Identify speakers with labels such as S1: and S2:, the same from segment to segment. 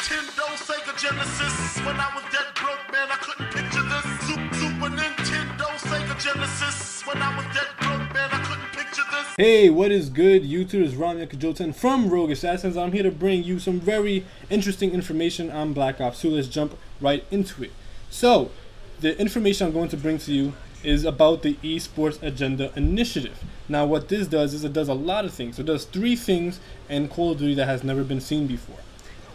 S1: Nintendo, Sega Genesis. When I was dead broke, man, I couldn't picture this. Super Nintendo, Sega Genesis. When I was dead broke, man, I couldn't picture this.
S2: Hey, what is good, YouTube? It's Jouten from Rogue Assassins. I'm here to bring you some very interesting information on Black Ops 2. Let's jump right into it. So, the information I'm going to bring to you is about the Esports Agenda Initiative. Now, what this does is it does a lot of things. It does 3 things in Call of Duty that has never been seen before.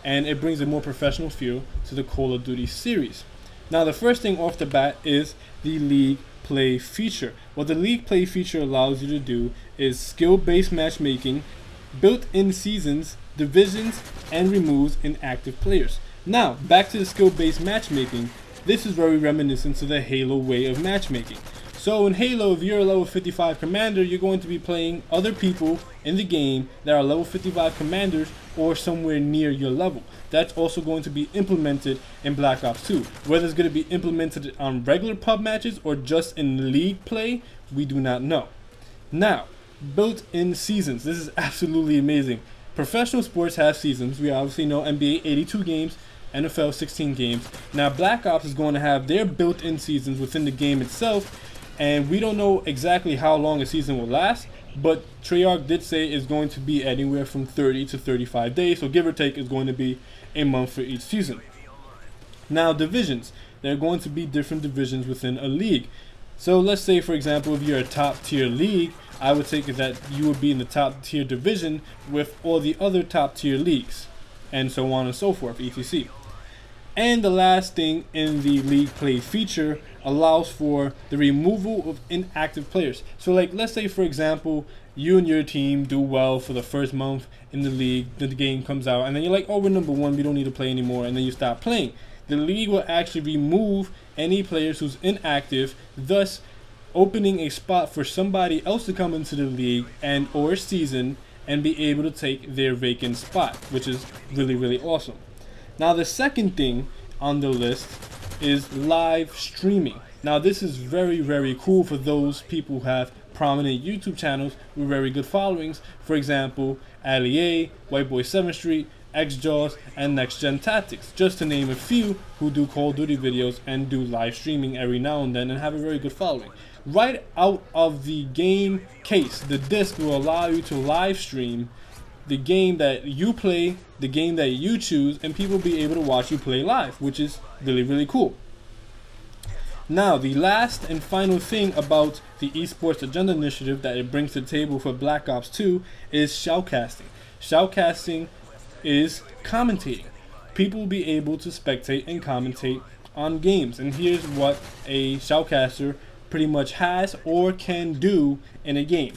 S2: And it brings a more professional feel to the Call of Duty series. Now, the first thing off the bat is the League Play feature. What the League Play feature allows you to do is skill-based matchmaking, built-in seasons, divisions, and removes inactive players. Now, back to the skill-based matchmaking. This is very reminiscent to the Halo way of matchmaking. So in Halo, if you're a level 55 commander, you're going to be playing other people in the game that are level 55 commanders or somewhere near your level. That's also going to be implemented in Black Ops 2. Whether it's going to be implemented on regular pub matches or just in league play, we do not know. Now, built-in seasons. This is absolutely amazing. Professional sports have seasons. We obviously know NBA 82 games, NFL 16 games. Now Black Ops is going to have their built-in seasons within the game itself, and we don't know exactly how long a season will last, but Treyarch did say it's going to be anywhere from 30 to 35 days, so give or take is going to be a month for each season. Now divisions. There are going to be different divisions within a league. So let's say, for example, if you're a top tier league, I would take it that you would be in the top tier division with all the other top tier leagues, and so on and so forth, etc. And the last thing in the League Play feature allows for the removal of inactive players. So like, let's say for example, you and your team do well for the first month in the league, then the game comes out, and then you're like, oh, we're number 1, we don't need to play anymore, and then you stop playing. The league will actually remove any players who's inactive, thus opening a spot for somebody else to come into the league and or season and be able to take their vacant spot, which is really, really awesome. Now the second thing on the list is live streaming. Now this is very, very cool for those people who have prominent YouTube channels with very good followings. For example, Ali A, White Boy 7th Street, XJaws, and Next Gen Tactics, just to name a few who do Call of Duty videos and do live streaming every now and then and have a very good following. Right out of the game case, the disc will allow you to live stream the game that you play, the game that you choose, and people will be able to watch you play live, which is really, really cool. Now, the last and final thing about the Esports Agenda Initiative that it brings to the table for Black Ops 2 is shoutcasting. Shoutcasting is commentating. People will be able to spectate and commentate on games, and here's what a shoutcaster pretty much has or can do in a game.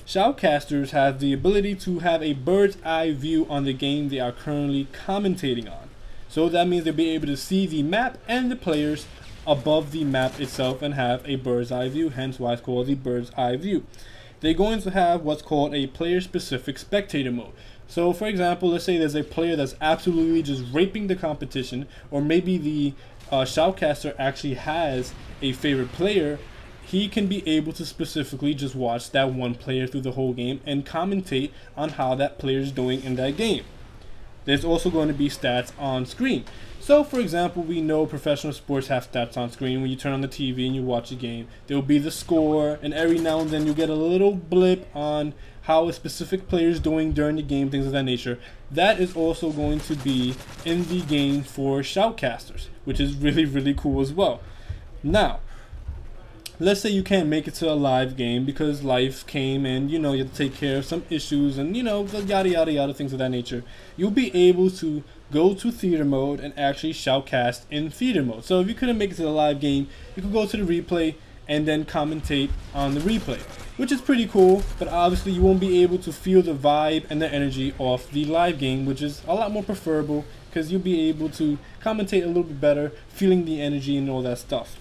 S2: Shoutcasters have the ability to have a bird's eye view on the game they are currently commentating on. So that means they'll be able to see the map and the players above the map itself and have a bird's eye view, hence why it's called the bird's eye view. They're going to have what's called a player specific spectator mode. So for example, let's say there's a player that's absolutely just raping the competition, or maybe the shoutcaster actually has a favorite player. He can be able to specifically just watch that one player through the whole game and commentate on how that player is doing in that game. There's also going to be stats on screen. So for example, we know professional sports have stats on screen. When you turn on the TV and you watch a game, there will be the score, and every now and then you get a little blip on how a specific player is doing during the game, things of that nature. That is also going to be in the game for shoutcasters, which is really, really cool as well. Now, let's say you can't make it to a live game because life came and you have to take care of some issues and the yada yada yada, things of that nature. You'll be able to go to theater mode and actually shoutcast in theater mode. So if you couldn't make it to the live game, you could go to the replay and then commentate on the replay, which is pretty cool, but obviously you won't be able to feel the vibe and the energy off the live game, which is a lot more preferable because you'll be able to commentate a little bit better, feeling the energy and all that stuff.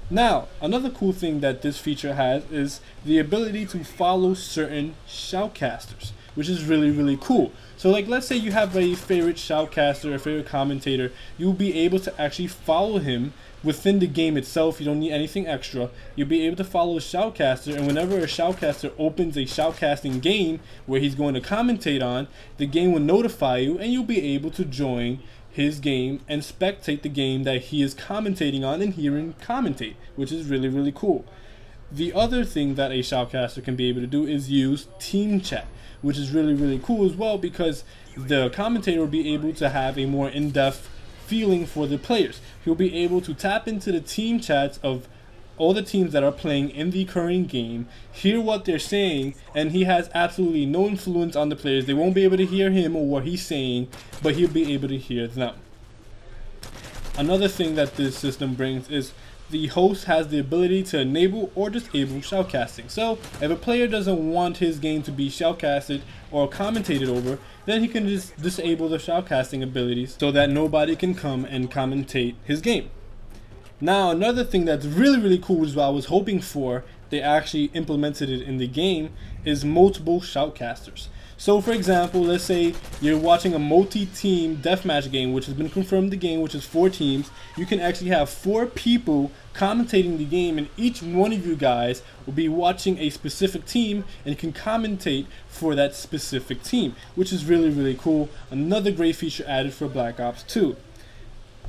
S2: Now, another cool thing that this feature has is the ability to follow certain shoutcasters. which is really, really cool. So like, let's say you have a favorite shoutcaster, a favorite commentator, you'll be able to actually follow him within the game itself. You don't need anything extra. You'll be able to follow a shoutcaster, and whenever a shoutcaster opens a shoutcasting game where he's going to commentate on, the game will notify you, and you'll be able to join his game and spectate the game that he is commentating on and hear him commentate, which is really, really cool. The other thing that a shoutcaster can be able to do is use team chat, which is really, really cool as well, because the commentator will be able to have a more in-depth feeling for the players. He'll be able to tap into the team chats of all the teams that are playing in the current game, hear what they're saying, and he has absolutely no influence on the players. They won't be able to hear him or what he's saying, but he'll be able to hear them. Another thing that this system brings is the host has the ability to enable or disable shoutcasting. So if a player doesn't want his game to be shoutcasted or commentated over, then he can just disable the shoutcasting abilities so that nobody can come and commentate his game. Now, another thing that's really, really cool, which is what I was hoping for, they actually implemented it in the game, is multiple shoutcasters. So for example, let's say you're watching a multi-team deathmatch game, which has been confirmed in the game, which is 4 teams. You can actually have 4 people commentating the game, and each one of you guys will be watching a specific team and can commentate for that specific team, which is really, really cool. Another great feature added for Black Ops 2.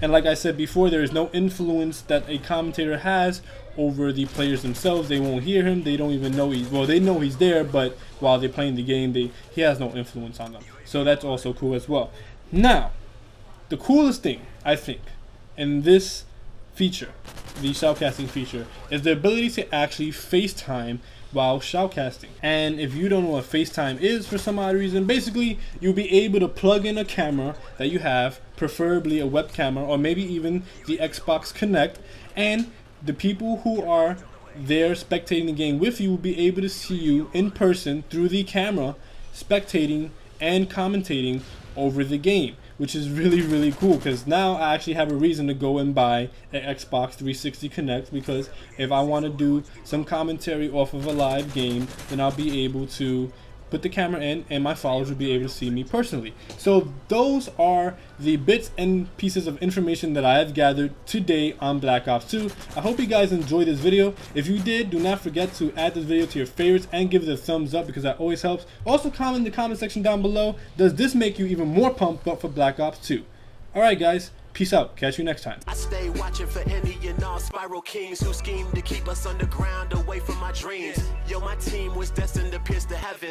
S2: And like I said before, there is no influence that a commentator has over the players themselves. They won't hear him. They don't even know they know he's there, but while they're playing the game, he has no influence on them. So that's also cool as well. Now, the coolest thing, I think, in this feature, the shoutcasting feature, is the ability to actually FaceTime while shoutcasting. And if you don't know what FaceTime is for some odd reason, basically you'll be able to plug in a camera that you have, preferably a web camera or maybe even the Xbox Kinect, and the people who are there spectating the game with you will be able to see you in person through the camera, spectating and commentating over the game, which is really, really cool, because now I actually have a reason to go and buy an Xbox 360 Kinect, because if I want to do some commentary off of a live game, then I'll be able to put the camera in and my followers will be able to see me personally. So those are the bits and pieces of information that I have gathered today on Black Ops 2. I hope you guys enjoyed this video. If you did, do not forget to add this video to your favorites and give it a thumbs up, because that always helps. Also comment in the comment section down below, does this make you even more pumped up for Black Ops 2? Alright guys, peace out. Catch you next time.
S3: I stay watching for any and all spiral kings who scheme to keep us underground away from my dreams. Yo, my team was destined to pierce the heavens.